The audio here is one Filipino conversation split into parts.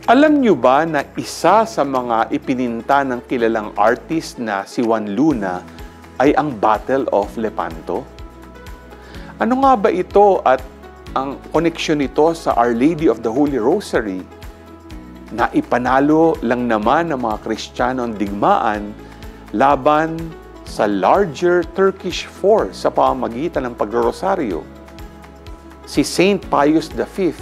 Alam niyo ba na isa sa mga ipininta ng kilalang artist na si Juan Luna ay ang Battle of Lepanto? Ano nga ba ito at ang koneksyon nito sa Our Lady of the Holy Rosary na ipanalo lang naman ng mga Kristiyano ang digmaan laban sa larger Turkish force sa pamamagitan ng pagrorosaryo? Si Saint Pius V,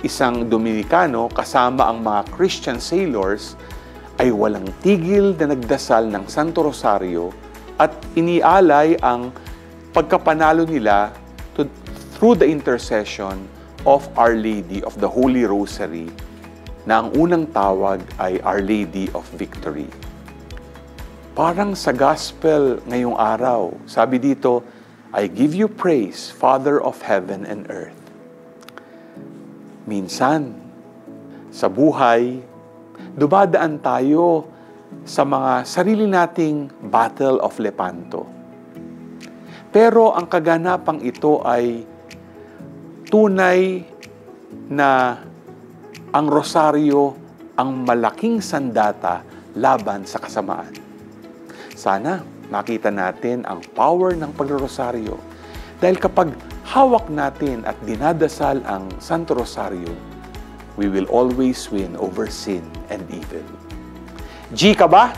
isang Dominikano kasama ang mga Christian sailors, ay walang tigil na nagdasal ng Santo Rosario at inialay ang pagkapanalo nila through the intercession of Our Lady of the Holy Rosary, na ang unang tawag ay Our Lady of Victory. Parang sa Gospel ngayong araw, sabi dito, I give you praise, Father of heaven and earth. Minsan, sa buhay, dumadaan tayo sa mga sarili nating Battle of Lepanto. Pero ang kaganapang ito ay tunay na ang rosaryo ang malaking sandata laban sa kasamaan. Sana makita natin ang power ng pagrorosaryo dahil kapag hawak natin at dinadasal ang Santo Rosario, we will always win over sin and evil. G ka ba?